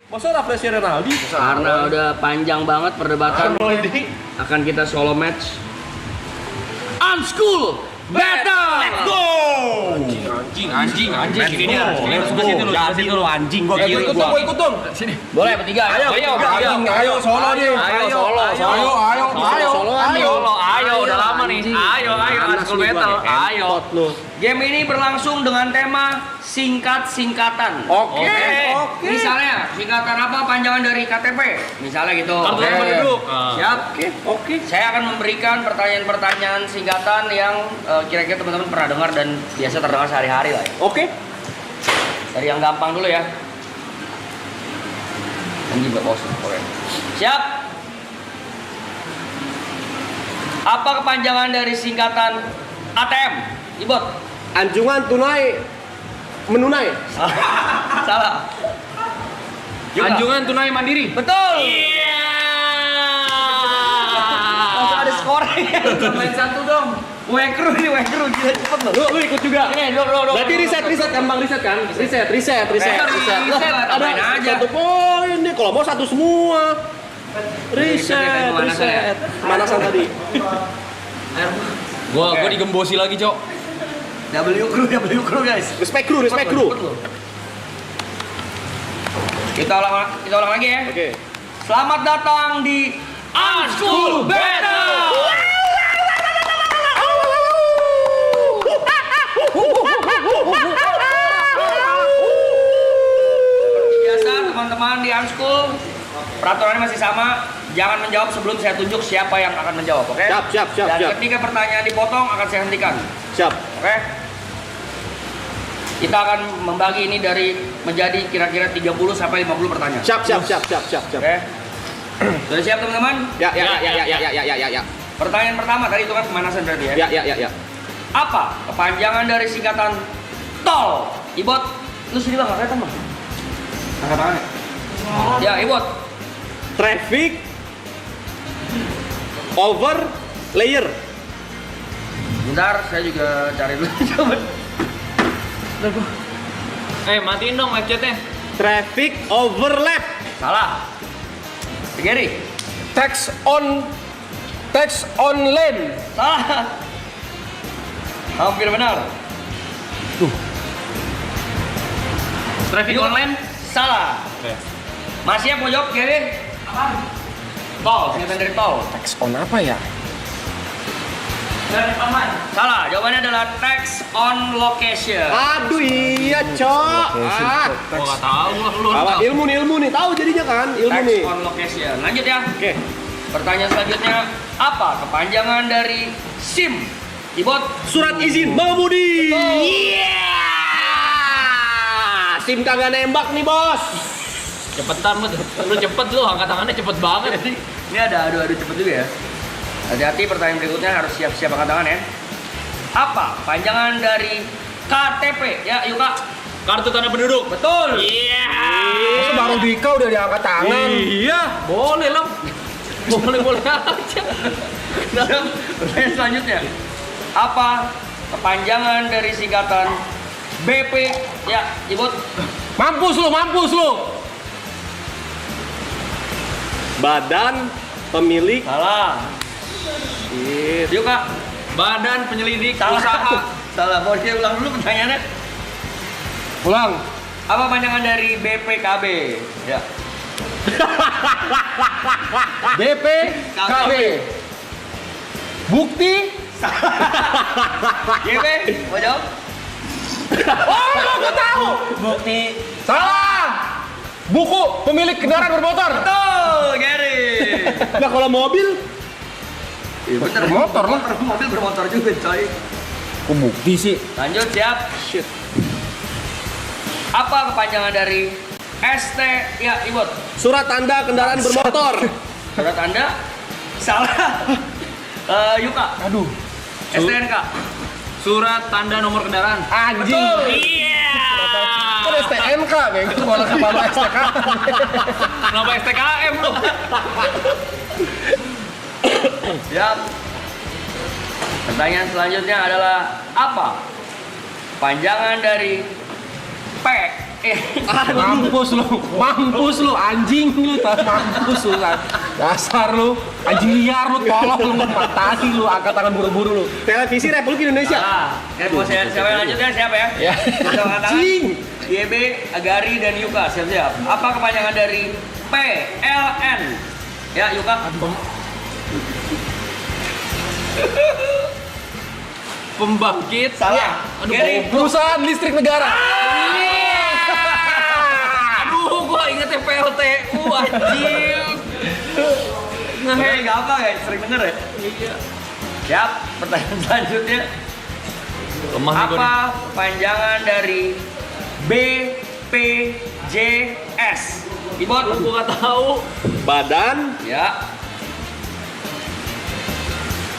Masa referensi Renaldi? Karena udah panjang banget perdebatan, akan kita solo match. Unschool Battle! Let's go! Anjing. Sini lu anjing, gua kiri gua. Ikut dong. Sini. Boleh bertiga. Ayo solo nih. Ayo, udah lama nih. Ayo, Unschool Battle. Ayo. Game ini berlangsung dengan tema singkat-singkatan. Oke. Misalnya, singkatan apa panjangan dari KTP? Misalnya gitu. Kartu penduduk. Siap. Oke. Saya akan memberikan pertanyaan-pertanyaan singkatan yang kira-kira teman-teman pernah dengar dan biasa terdengar sehari-hari lah ya. Oke. Dari yang gampang dulu ya. Ini juga bos. Oke. Siap. Apa kepanjangan dari singkatan ATM? Ibot. Anjungan tunai menunai. Salah. Anjungan tunai mandiri. Betul. Langsung ada skornya. Main satu dong. Wekru gila cepet loh. Lu ikut juga. Ini, lo. Berarti riset kan Bang, riset kan? Riset. Ada Main aja. 1 poin nih. Kalau mau 1 semua. Riset. Pemanasan tadi. Gua digembosi lagi, Cok. W crew guys. Respect crew. Kita ulang lagi ya. Oke. Selamat datang di Unschool Battle. Biasa teman-teman di Unschool, peraturannya masih sama. Jangan menjawab sebelum saya tunjuk siapa yang akan menjawab, oke? Siap. Dan ketika pertanyaan dipotong akan saya hentikan. Siap. Oke? Kita akan membagi ini menjadi kira-kira 30 sampai 50 pertanyaan. Siap. Oke? Sudah siap teman-teman? Ya. Pertanyaan pertama tadi itu kan pemanasan berarti ya? Ya. Apa kepanjangan dari singkatan TOL? Ibot, lu sini bang, kelihatan bang? Angkat tangannya. Ya, Ibot. Traffic over layer. Bentar, saya juga cari dulu. Coba. Matiin dong mic chat-nya. Traffic overlap. Salah. Gary. Text on lane. Salah. Hampir benar. Traffic Yuk. online. Salah. Masih mau jawab Gary? Apa? Tol, singkatan dari tol. Text on apa ya? Dari aman. Salah, jawabannya adalah text on location. Aduh iya, Cok. Gua enggak tahu lu. Apa ilmu nih, tahu jadinya kan? Ilmu Text nih. on location. Lanjut ya. Oke. Pertanyaan selanjutnya, apa kepanjangan dari SIM? Ibot. Surat izin mengemudi. Betul. Iya. Sim kagak nembak nih, Bos. Cepetan lu cepet lu, angkat tangannya cepet banget. Ini ada adu cepet juga ya. Hati-hati, pertanyaan berikutnya harus siap-siap angkat tangan ya. Apa panjangan dari KTP? Ya, yuk Kak. Kartu tanda penduduk. Betul. Iya. Masa baru Dika udah diangkat tangan? Iya, boleh lah. Boleh aja. Pertanyaan selanjutnya. Apa kepanjangan dari singkatan BP? Ya, Ibut. Mampus lu. Badan pemilik. Salah. Yuk Kak. Badan penyelidik Salah. usaha. Salah. Mau dia ulang dulu pertanyaannya. Ulang. Apa panjangan dari BPKB? Ya. BPKB. Bukti. GP, mau jawab? Oh, aku tahu. Bukti. Salah. Buku pemilik kendaraan bermotor. Betul, Gary. Nah, kalau mobil Iya bener. Bermotor lah. Mobil bermotor juga, coy. kok bukti sih? Lanjut, siap. Shit. Apa kepanjangan dari ST? Ya, Ibot. Surat tanda kendaraan bermotor. Surat Anda? Salah. Yuka. Aduh. STNK. Surat tanda nomor kendaraan. Anjing. Betul. Iya. Kok STNK kayak gitu malah kepala STK. Kenapa STKM lu? Siap. Pertanyaan selanjutnya adalah apa panjangan dari P Mampus lu, anjing lu, mampus lu, dasar lu, anjing liar lu, tolong lu, matahi lu, angkat tangan buru-buru lu. Televisi Republik Indonesia. Mau siapa yang lanjutnya siapa ya? Ya. Kita angkat tangan. Anjing. YB, Agari dan Yuka siap-siap. Apa kepanjangan dari PLN? Ya Yuka. Pembangkit. Salah. Aduh, Gary. Perusahaan listrik negara. Aduh, gua ingetnya PLTU anjing. Oke, gampang ya, sering denger ya? Iya. Siap, pertanyaan selanjutnya. Lemah nih gua Apa panjangan dari BPJS? Ibot, nih. Gua nggak tahu. Badan ya,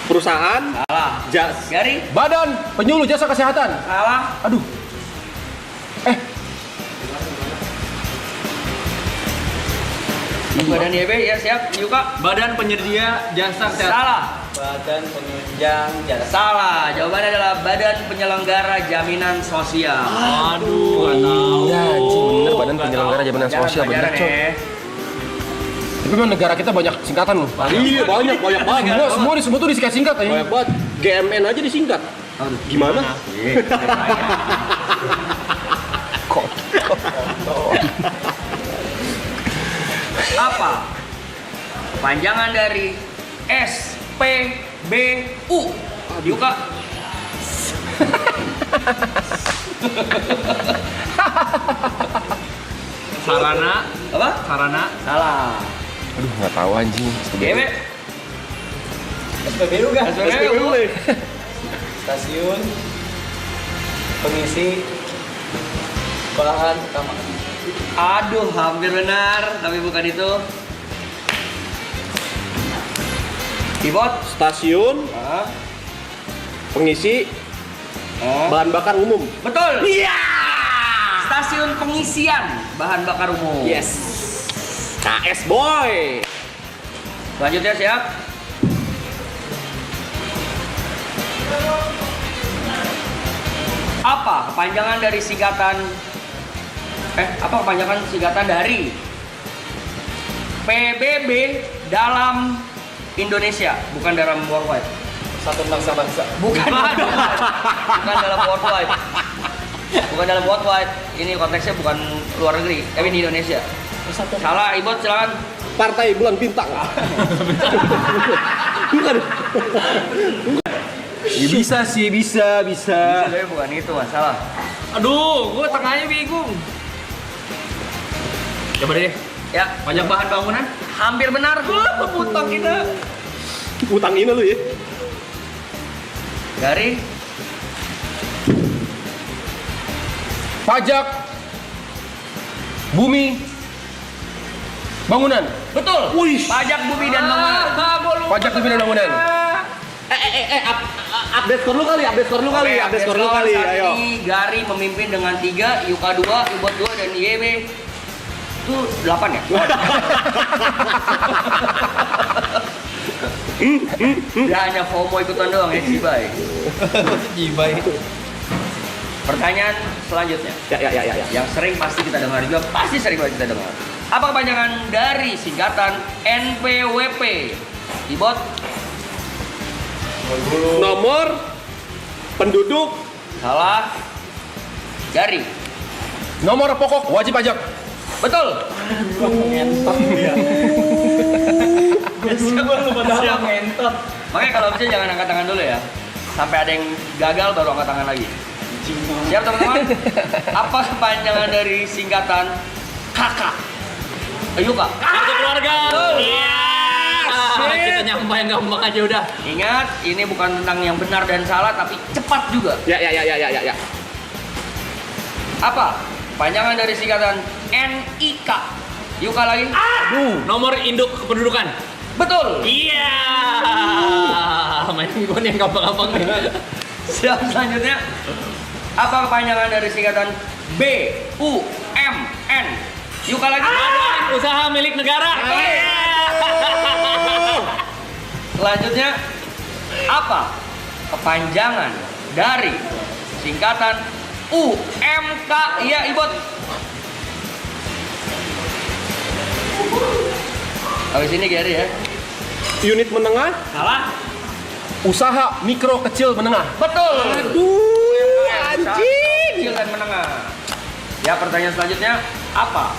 Perusahaan salah. Jas. Gary, Badan Penyuluh Jasa Kesehatan. salah. Aduh. Badan YB, ya siap. Yuka, Badan Penyedia Jasa Kesehatan. salah. Badan Penunjang Jasa. Salah, jawabannya adalah Badan Penyelenggara Jaminan Sosial. Aduh, nggak tahu. Iya, anjing bener Badan Nggak Penyelenggara tahu. Jaminan Sosial bener, Pelajaran Cok. ya. Tapi memang negara kita banyak singkatan loh. Iya, banyak banget. Semua disebut tuh disingkat-singkat aja. Banyak banget. GMN aja disingkat. Gimana? Apa kepanjangan dari SPBU? Yuka, Sarana. apa? Sarana. Salah. Aduh, nggak tahu anjing. YB, SPBU kan? SPBU. Stasiun Pengisi Sekolahan Utama. Aduh, hampir benar, tapi bukan itu. Ibot, Stasiun pengisi bahan bakar umum. betul. Iya. Stasiun pengisian bahan bakar umum. Yes. KS boy. Selanjutnya siap. Apa kepanjangan dari singkatan dari PBB dalam Indonesia, bukan dalam worldwide. Satu bangsa-bangsa. Bukan dalam worldwide. Bukan dalam worldwide. Ini konteksnya bukan luar negeri, tapi di Indonesia. Salah, Ibot silakan. Partai Bulan Bintang. Bukan. Ya, bisa sih, bisa. Tapi bukan itu, masalah. Aduh, gua tengahnya bingung. Coba deh. Ya, Pajak bahan bangunan. hampir benar. Putang kita. Utang ini lu ya. Dari Pajak bumi bangunan. betul. Wih. Pajak bumi dan bangunan. Pajak bumi dan bangunan. Update skor lu kali. Update skor lu kali. Saat Ayo. ini Gary memimpin dengan 3, Yuka 2, Ibot 2, dan YB itu 8 ya? Dia hanya FOMO ikutan doang ya, Cibai. Jibai. Pertanyaan selanjutnya, Ya. yang pasti kita dengar juga, pasti sering banget kita dengar. Apa kepanjangan dari singkatan NPWP? Ibot, Nomor penduduk, salah. Gary, nomor pokok wajib pajak. betul. Siap. Makanya kalau bisa jangan angkat tangan dulu ya. Sampai ada yang gagal baru angkat tangan lagi. Siap teman-teman? Apa kepanjangan dari singkatan KK? Ayo Kak. Kartu keluarga. Iya. Kita nyampe yang gampang aja udah. Ingat, ini bukan tentang yang benar dan salah, tapi cepat juga. Ya. Apa panjangan dari singkatan NIK? Yuka lagi. Nomor induk kependudukan. Betul. Iya. Main gue nih yang gampang-gampang nih. Siap, selanjutnya. Apa kepanjangan dari singkatan BUMN? Yuka lagi. Badan usaha milik negara. Iya. Selanjutnya, apa kepanjangan dari singkatan UMK? Iya, Ibot. Habis ini Gary ya. Unit menengah, Salah. usaha mikro kecil menengah. Betul. Aduh, Anjing. Kecil dan menengah. Ya, pertanyaan selanjutnya apa?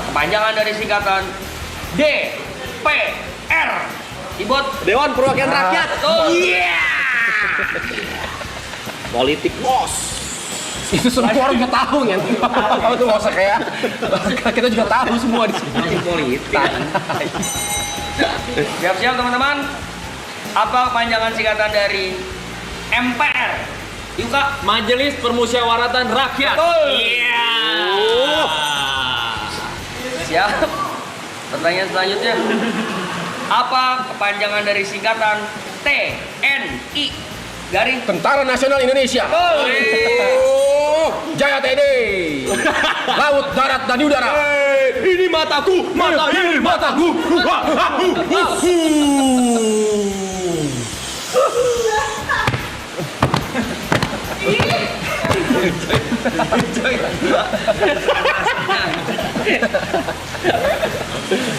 Kepanjangan dari singkatan DPR. Ibot. Dewan Perwakilan Rakyat. Betul. Politik bos. Itu semua orang juga tahu ya. Kamu tuh nggak usah kayak kita juga tahu semua di sini. Politik. Siap-siap teman-teman. Apa kepanjangan singkatan dari MPR? Yuk Kak. Majelis Permusyawaratan Rakyat. Betul. Iya. Siap. Pertanyaan selanjutnya. Apa kepanjangan dari singkatan TNI? Garing. Tentara Nasional Indonesia. Oh, Jaya TNI. Laut, darat, dan udara. Ini mataku, ini mataku.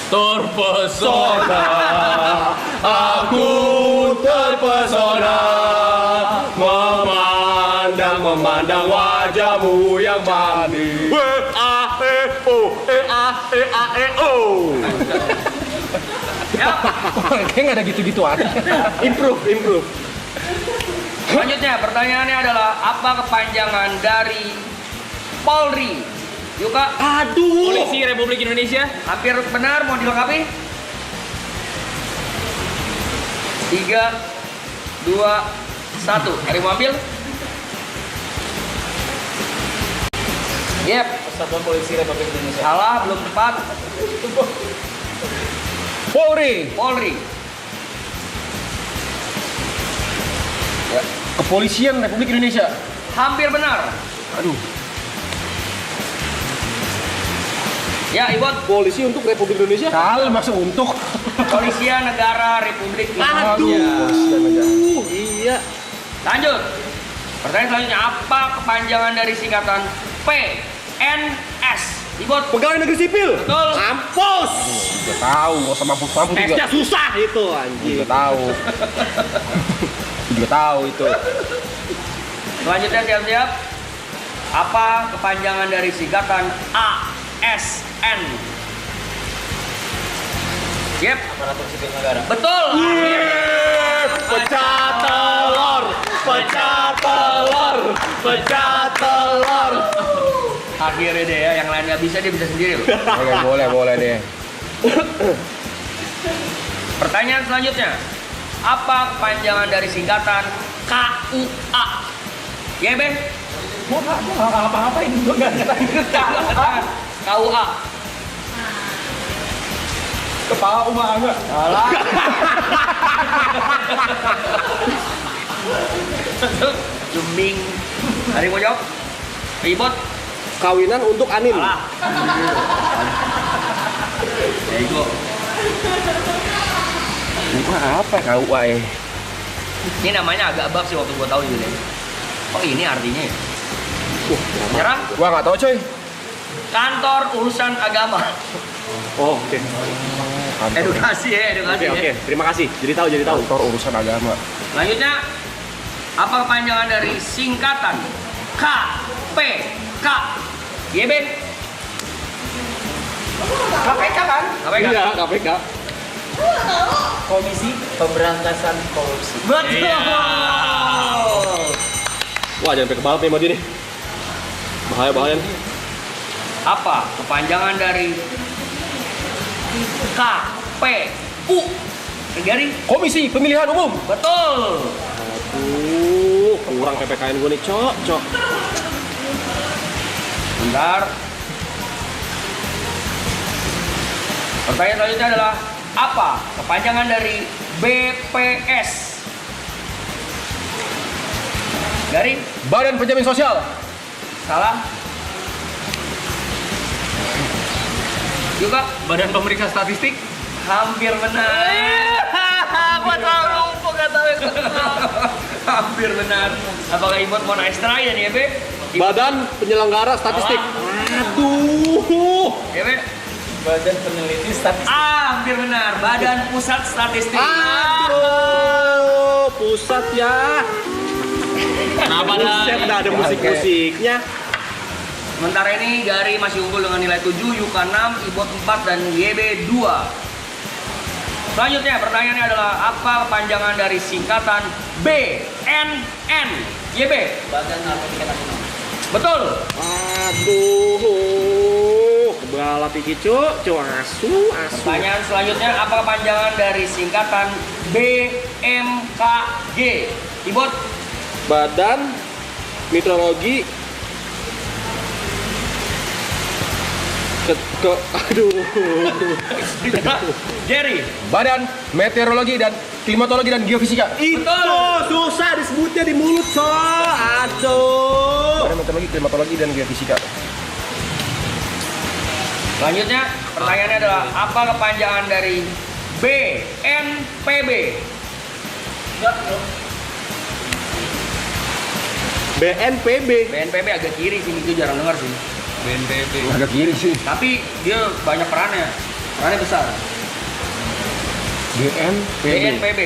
Terpesona. Aku terpesona memandang wajahmu yang manis. Kayaknya nggak ada gitu-gituan. Improve. Selanjutnya pertanyaannya adalah apa kepanjangan dari Polri? Yuk Kak. Aduh. Polisi Republik Indonesia. Hampir benar, mau dilengkapi? 3, 2, 1. Hari mau ambil? Yep, Persatuan Polisi Republik Indonesia. salah, belum tepat. Polri. Ya, Kepolisian Republik Indonesia. hampir benar. Aduh. Ya, Ibot. Polisi untuk Republik Indonesia? Kali maksud untuk. Kepolisian Negara Republik Indonesia. Polisian negara. Iya. Lanjut. Pertanyaan selanjutnya, apa kepanjangan dari singkatan PNS? Ibot. Pegawai Negeri Sipil. Betul. Mampus. Udah tahu, nggak usah mampus-mampus juga. Tesnya susah itu anjing. Udah tahu. Udah tahu itu. Selanjutnya siap-siap. Apa kepanjangan dari singkatan ASN? Yep, Aparatur sipil negara. betul. Pecah telur. Akhirnya deh ya, yang lain nggak bisa dia bisa sendiri loh. Boleh deh. Pertanyaan selanjutnya, apa kepanjangan dari singkatan KUA? Ya Ben? Mau apa-apain gua enggak ngerti. KUA. Kepala Uma Angga. Salah. Jumbing. Hari mau jawab? Ribut. Kawinan untuk Anin. Salah. Ego. Ini apa KUA ya? Ini namanya agak bug sih waktu gua tahu juga deh. Oh ini artinya ya? Nyerah? Gua nggak tahu coy. Kantor Urusan Agama. Oh, oke. Edukasi ya, edukasi ya. Terima kasih. Jadi tahu. Kantor urusan agama. Lanjutnya, apa kepanjangan dari singkatan KPK? Iya Ben? KPK kan? KPK? Iya, KPK. Komisi Pemberantasan Korupsi. Betul. Iya. Wah, jangan sampai kebalap nih mau nih. Bahaya. Apa kepanjangan dari KPU? Garing? Komisi Pemilihan Umum. Betul. Aduh, kurang PPKN gue nih, cok. Bentar. Pertanyaan selanjutnya adalah apa kepanjangan dari BPS? Garing? Badan Penjamin Sosial. Salah. Juga Badan Pemeriksa Statistik. hampir benar. Gua tahu, gua nggak tahu yang benar. Hampir benar. Apakah Ibot mau naik try ya nih, Be? Badan Penyelenggara Statistik. Salah. Aduh. Ya, Be? Badan Peneliti Statistik. Hampir benar. Badan Pusat Statistik. Aduh, pusat ya. Kenapa Buset, dah? udah ada musik-musiknya. Sementara ini Gary masih unggul dengan nilai 7, Yuka 6, Ibot 4, dan YB 2. Selanjutnya pertanyaannya adalah apa kepanjangan dari singkatan BNN? YB. Badan Narkotika Nasional. Betul. Aduh, kebalap iki cu asu. Pertanyaan selanjutnya apa kepanjangan dari singkatan BMKG? Ibot. Badan Meteorologi aduh. Gary. Badan Meteorologi dan Klimatologi dan Geofisika. Betul. Susah disebutnya di mulut, so. Aduh. Badan Meteorologi, Klimatologi dan Geofisika. Selanjutnya pertanyaannya adalah apa kepanjangan dari BNPB? BNPB. BNPB agak kiri sini, itu jarang dengar sih. BNPB. Agak kiri sih. Tapi dia banyak perannya. Perannya besar. BNPB.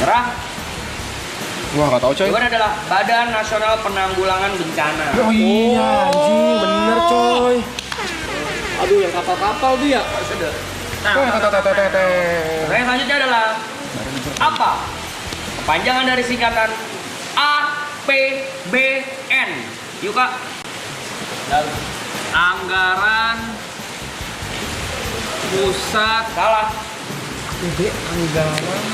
Merah. Wah, nggak tahu coy. Jawaban adalah Badan Nasional Penanggulangan Bencana. Oh iya, anjing, bener coy. Aduh, yang kapal-kapal dia. Sudah. Tete. Pertanyaan selanjutnya adalah apa kepanjangan dari singkatan APBN? Yuk Kak. Anggaran pusat Salah.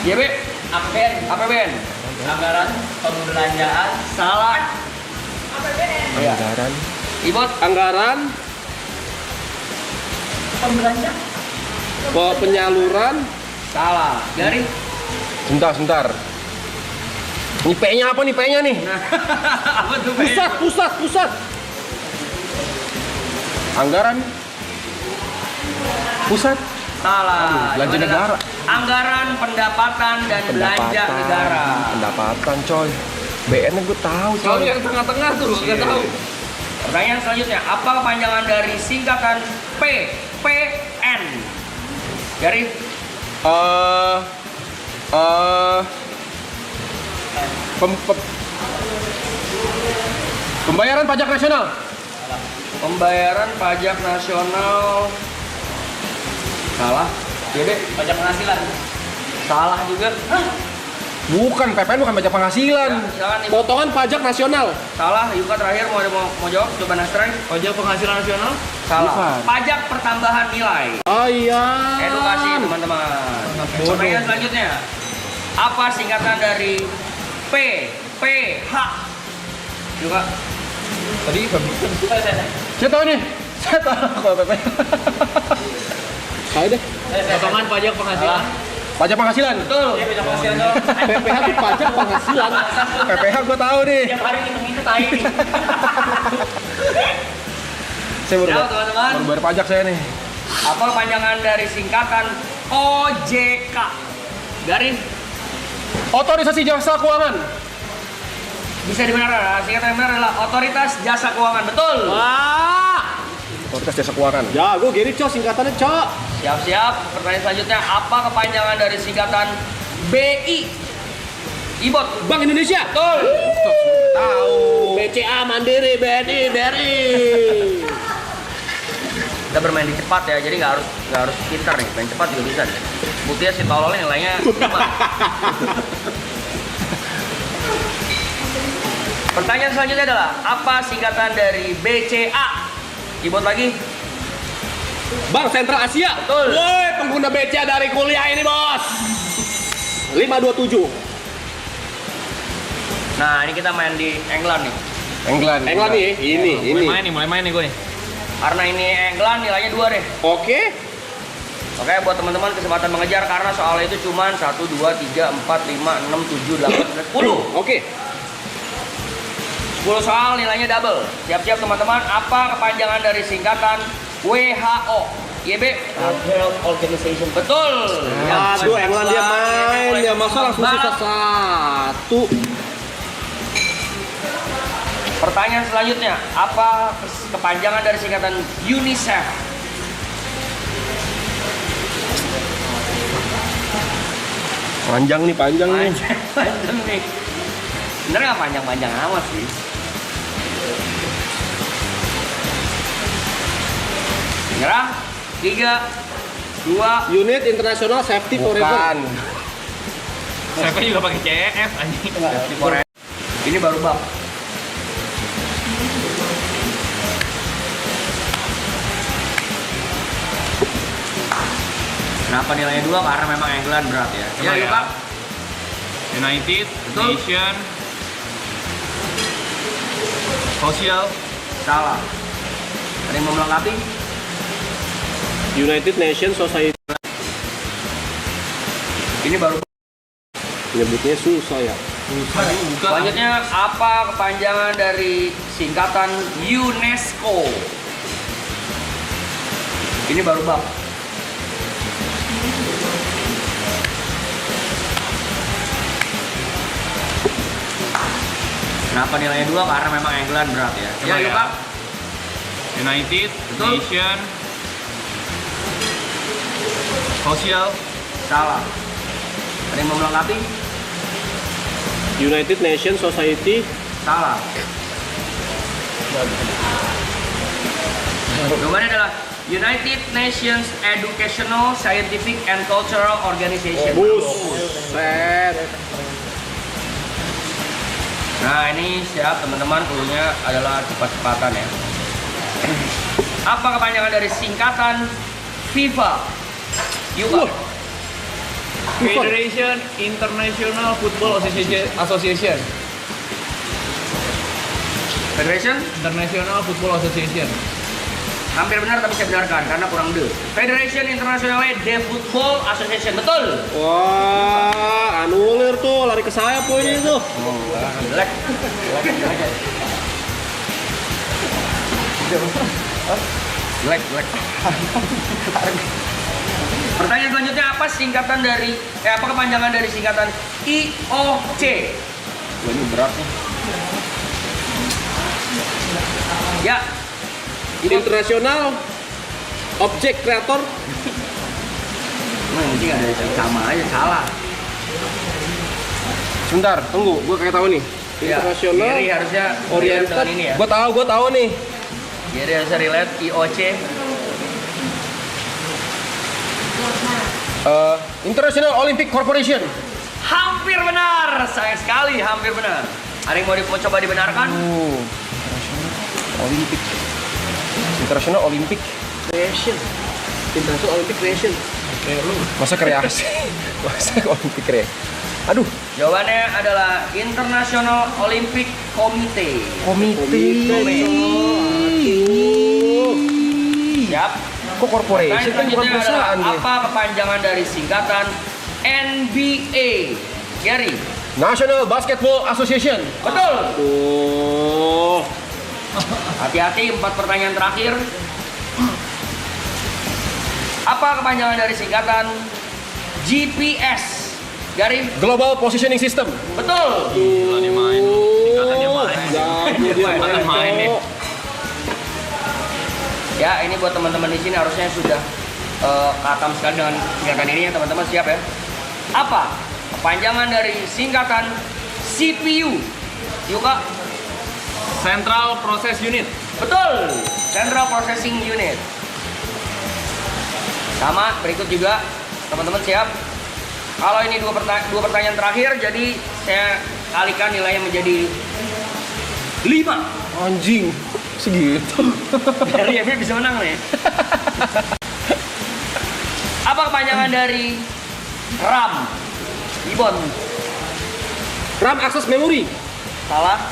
YB. APBN. APBN. Anggaran Pembelanjaan. Salah. Iya. Anggaran. Ibot. Anggaran Pembelanjaan. penyaluran. Salah. Gary. Sebentar. Ini P-nya apa nih? P-nya nih? Apa tuh? Pusat. Anggaran pusat. Salah. Belanja Jawaban adalah negara. Anggaran pendapatan dan belanja negara. Pendapatan coy. BN gue tahu coy. soalnya yang tengah-tengah tuh nggak tahu. Pertanyaan selanjutnya, apa kepanjangan dari singkatan PPN? Gary. Pembayaran pajak nasional. Pembayaran pajak nasional. Salah. YB. Pajak penghasilan. Salah juga. Bukan, PPN bukan pajak penghasilan. Silakan Ibu. Potongan pajak nasional. Salah. Yuka terakhir mau jawab. Coba Nastrai. Pajak penghasilan nasional. Salah. Bukan. Pajak pertambahan nilai. Oh iya. Edukasi teman-teman. Pertanyaan selanjutnya. Apa singkatan dari PPH? Yuka. Tadi Saya tahu nih. Saya tahu kalau PPN. Saya deh. potongan pajak penghasilan. Pajak penghasilan. Betul. Iya, pajak penghasilan dong. PPH itu pajak penghasilan. PPH gue tahu nih. Tiap hari ngitung-ngitung tai nih. Saya baru Tahu teman-teman. baru bayar pajak saya nih. Apa kepanjangan dari singkatan OJK? Gary. Otorisasi Jasa Keuangan. Bisa dibenarkan. Singkatan yang benar adalah Otoritas Jasa Keuangan. Betul. Wah. Otoritas Jasa Keuangan. Jago, gini cok singkatannya cok. Siap-siap. Pertanyaan selanjutnya, apa kepanjangan dari singkatan BI? Ibot. Bank Indonesia. Betul. Tahu. BCA Mandiri, BNI, BRI. Kita bermain di cepat ya, jadi nggak harus pintar nih. Main cepat juga bisa. Buktinya si tololnya nilainya 5. Pertanyaan selanjutnya adalah apa singkatan dari BCA? Ibot lagi. Bank Sentral Asia. Betul. Woi, pengguna BCA dari kuliah ini, Bos. 527. Nah, ini kita main di England nih. England nih. Ini. Mulai main nih gue nih. Karena ini England nilainya 2 deh. Oke. Oke, buat teman-teman kesempatan mengejar karena soalnya itu cuma 1, 2, 3, 4, 5, 6, 7, 8, 10. Oke. 10 soal nilainya double. Siap-siap teman-teman, apa kepanjangan dari singkatan WHO? YB? World Health Organization. Betul. Ya, Aduh, England dia main. Ya masa langsung sisa 1. Pertanyaan selanjutnya, apa kepanjangan dari singkatan UNICEF? Panjang nih. Panjang nih. Bener nggak panjang-panjang amat sih? Nyerah. 3, 2. Unit International Safety Forever. Siapa juga pakai CF anjing. Ini baru bab. Kenapa nilainya 2? Karena memang England berat ya. Iya, Ya, ya. Pak. United Betul. Nation Social. Salah. Ada yang mau melengkapi? United Nations Society. Ini baru. Nyebutnya susah ya. Bukan. Selanjutnya apa kepanjangan dari singkatan UNESCO? Ini baru bab. Kenapa nilainya 2? Karena memang England berat ya. Coba ya. Pak. United Betul. Nation Social. Salah. Ada yang mau melengkapi? United Nations Society. Salah. Jawabannya adalah United Nations Educational, Scientific, and Cultural Organization. Buset. Nah ini siap teman-teman, cluenya adalah cepat-cepatan ya. Apa kepanjangan dari singkatan FIFA? Yuk Pak. Federation International Football Association. Federation? International Football Association. Hampir benar tapi saya benarkan karena kurang de. Federation Internationale de Football Association, betul? Wah, anulir tuh, lari ke saya poinnya itu. Jelek. Jelek. Pertanyaan selanjutnya apa singkatan dari apa kepanjangan dari singkatan IOC? Wah, ini berat nih. Ya. International Object Creator. Nah, ini ada yang sama aja salah. Sebentar, tunggu, gue kayak tahu nih. International Gary harusnya Oriented. relate dengan ini ya. Gue tahu nih. Gary harusnya relate IOC. International Olympic Corporation. Hampir benar, sayang sekali hampir benar. Ada yang mau coba dibenarkan? Olympic. International Olympic Creation. International Olympic Creation. Masa kreasi? Masa Olympic kreasi? Aduh. Jawabannya adalah International Olympic Committee. Komite. Siap. Kok corporation kan bukan Selanjutnya perusahaan adalah dia. apa kepanjangan dari singkatan NBA? Gary. National Basketball Association. Betul. Tuh. Hati-hati 4 pertanyaan terakhir. Apa kepanjangan dari singkatan GPS? Gary. Global Positioning System. Betul. Gila nih main. Singkatannya main. Singkatan main nih. Ya, ini buat teman-teman di sini harusnya sudah katam sekali dengan singkatan ini ya, teman-teman siap ya. Apa kepanjangan dari singkatan CPU? Yuk Kak. Central Process Unit. Betul. Central Processing Unit. Sama, berikut juga teman-teman siap. Kalau ini dua pertanyaan terakhir, jadi saya kalikan nilainya menjadi 5. Anjing. Segitu. Dari Emil bisa menang nih. Apa kepanjangan dari RAM? Ibon. RAM Access Memory. Salah.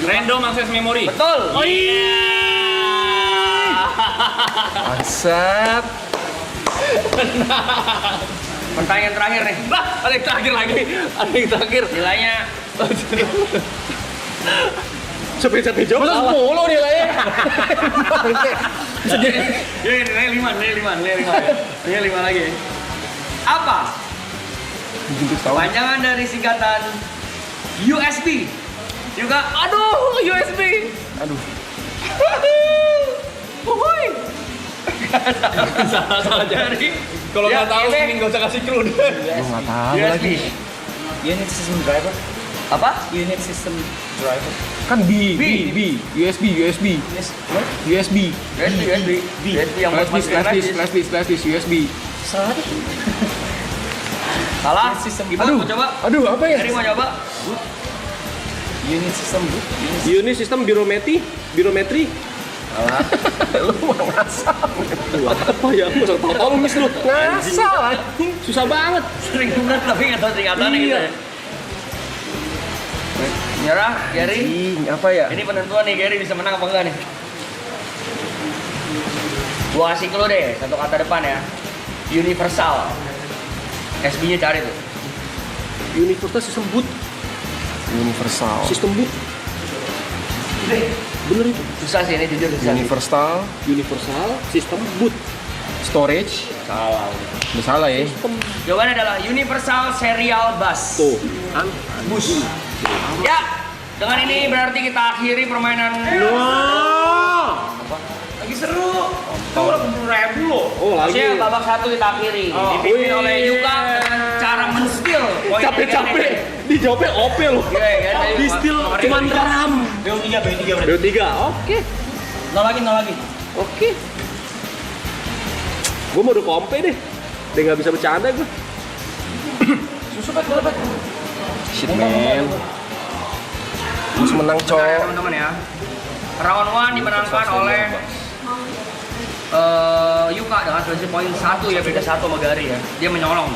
Random Access Memory. Betul. Oh iya. Bangsat. Pertanyaan terakhir nih. Bah, ada yang terakhir lagi. Ada yang terakhir. Nilainya Capek-capek jawab. Masa 10 nilainya? Bisa jadi. ya, nilai 5 lagi. Apa? Panjangan dari singkatan USB. Juga, aduh, USB. Aduh. Salah Dari Kalau Ya, nggak tahu ini- sini nggak usah kasih clue deh. Lu nggak tahu USB. lagi. Unit system driver. Apa? Unit system driver. Kan USB. Yes. What? USB USB yang buat flash disk USB. Salah deh. Salah. Unit system. Ibu mau coba? Aduh, apa ya? Dari mau coba? Unit system. Unit sistem birometri. Alah, lu mau ngasal. Apa ya? Masa tahu mis lu. Ngasal anjing. Susah banget. Sering banget tapi nggak tahu singkatannya gitu ya. Nyerah, Gary. Anjing, apa ya? Ini penentuan nih, Gary bisa menang apa enggak nih? Gua kasih clue deh, satu kata depan ya. Universal. SB-nya cari tuh. Universal sistem boot. Universal. Sistem boot. Bener itu. Susah sih ini jujur susah. Universal sistem boot. Storage. Salah. Udah salah ya. Jawabannya adalah Universal Serial Bus. Tuh, kan? Bus. Ya, dengan ini berarti kita akhiri permainan. Lagi seru. Itu 80.000 loh. Oh, lagi. Maksudnya babak satu kita akhiri. Dipimpin oleh Yuka dengan cara men-steal. poin Capek-capek. Dijawabnya OP loh. Iya kan? Di steal cuman ram. BO3 berarti. BO3. Oke. Nol lagi. Oke. Gue mau udah kompe deh. Dia nggak bisa bercanda gue. Susu pet, bola pet. Shit man. Terus menang Nah, ya, cowok. teman-teman ya. Round 1 dimenangkan oleh Yuka dengan selisih poin 1 ya, beda 1 sama Gary ya. Dia menyolong.